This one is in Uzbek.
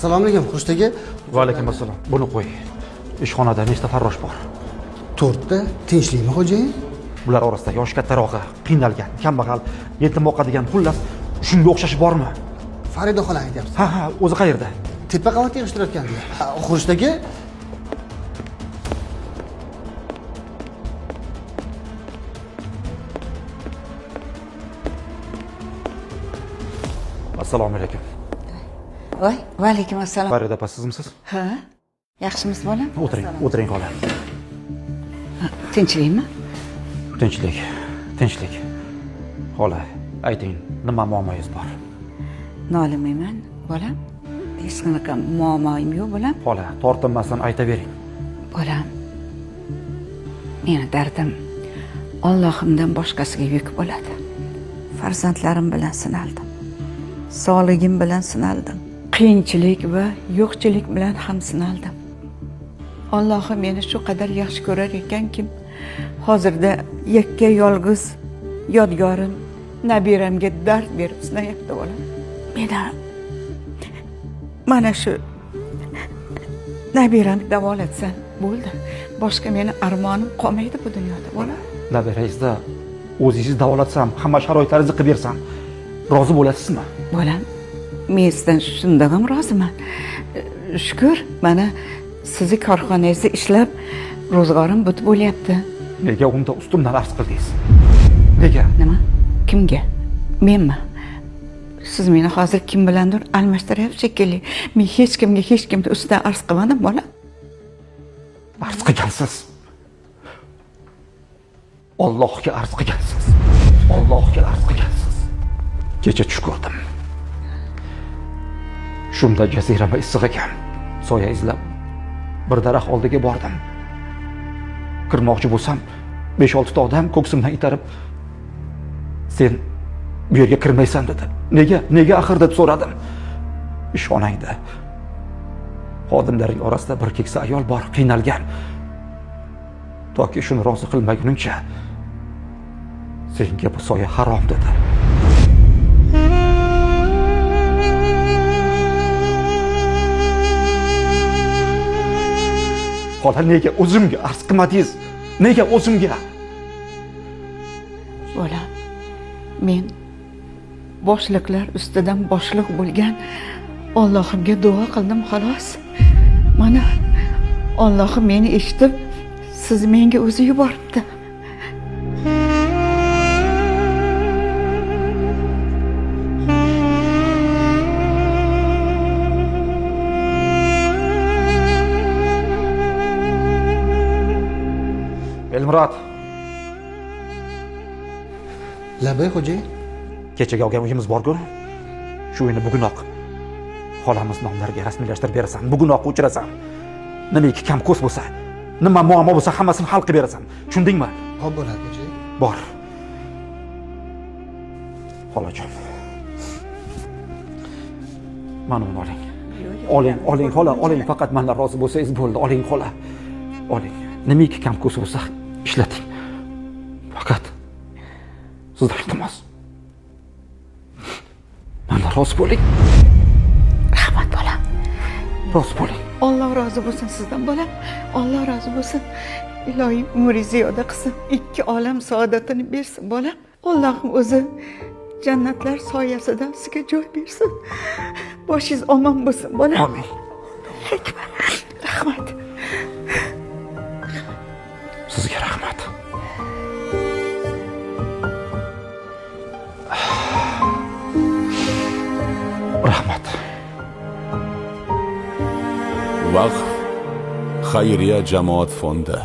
Assalomu alaykum, Xurshidagi. Va alaykum assalom. Buni qo'y. Ishxonada nechta farrosh bor? 4 ta. Tinchlikmi, xo'jayin? Bular orasida yoshi kattarog'i, qiynalgan, kambag'al, yetim boqadigan, xullas, shunga o'xshashi bormi? Farida xolani aytyapsiz. Ha, o'zi qayerda? Tepa qavatda yig'ishtirayotgandilar. Xurshidagi. Assalomu alaykum. Voy, va alaykum assalom. Farida opa, sizmisiz? Ha? Yaxshimisiz bolam? O'tiring xola. Tinchlikmi? Tinchlik. Xola, ayting, nima muammoyingiz bor? Nolimayman, bolam. Hech qanaqa muammoim yo'q, bolam. Xola, tortinmasdan aytavering. Bolam. Meni dardim Allohimdan boshqasiga yuk bo'ladi. Farzandlarim bilan sinaldim. Sog'ligim bilan sinaldim. Qiyinchilik va yo'qchilik bilan ham sinaldim. Allohim meni shu qadar yaxshi ko'rar ekanki, hozirda yakka yolg'iz yodgorim nabiramga dard berib sinayapti bolam. Mana shu nabiramni davolatsan bo'ldi. Boshqa meni armonim qolmaydi bu dunyoda bolam. Nabirangizda o'zingiz davolatsam, hamma sharoitlaringizni qilib bersam, rozi bo'lasizmi? Bolam, men sizdan shundan ham roziman. Shukr, mana sizni korxonangizda ishlab ro'zg'orim butib bo'lyapti. Nega unda ustimdan arz qildingiz? Nega? Nima? Kimga? Menmi? Siz meni hozir kim bilandir almashtiryapsiz shekilli. Men hech kimga ustidan arz qilmadim, bolam. Arz qilgansiz. Allohga arz qilgansiz. Kecha tush ko'rdim. Shunda jazirama issiq ekan. Soya izlab bir daraxt oldiga bordim. Kirmoqchi bo'lsam, 5-6 ta odam ko'ksimdan itarib, "Sen bu yerga kirmaysan" dedi. Nega axir deb so'radim. Ishxonangda xodimlaring orasida bir keksa ayol bor, qiynalgan. Toki shuni rozi qilmaguningcha senga bu soya harom dedi. Xola, nega o'zimga arz qilmadingiz? Nega o'zimga? Bolam, men boshliqlar ustidan boshliq bo'lgan Allohimga duo qildim xolos. Mana Allohim meni eshitib, siz menga o'zi yuboribdi. Elmurod. Labay xo'jayin. Kechaga olgan uyimiz bor-ku. Shu uyni bugunoq xolamiz nomlariga rasmiylashtirib berasan. Bugunoq o'chirasan. Nimaki kam ko'z bo'lsa, nima muammo bo'lsa hammasini hal qilib berasan. Tushundingmi? Xo'p bo'ladi xo'jayin. Bor. Xolajon. Mana uni oling. Oling xola, oling. Faqat mendan rozi bo'lsangiz bo'ldi. Oling xola. Oling. Nimaki kam ko'z bo'lsa ishlating. Faqat sizdan iltimos. Mendan rozi bo'ling. Rahmat bolam. Rozi bo'ling. Alloh rozi bo'lsin sizdan bolam. Alloh rozi bo'lsin. Ilohim umringizni ziyoda qilsin. 2 olam saodatini bersin bolam. Allohim o'zi jannatlar soyasida sizga joy bersin. Boshingiz omon bo'lsin bolam. Amin. Rahmat. Sizga rahmat. Rahmat. Vaqf xayriya jamoat fondi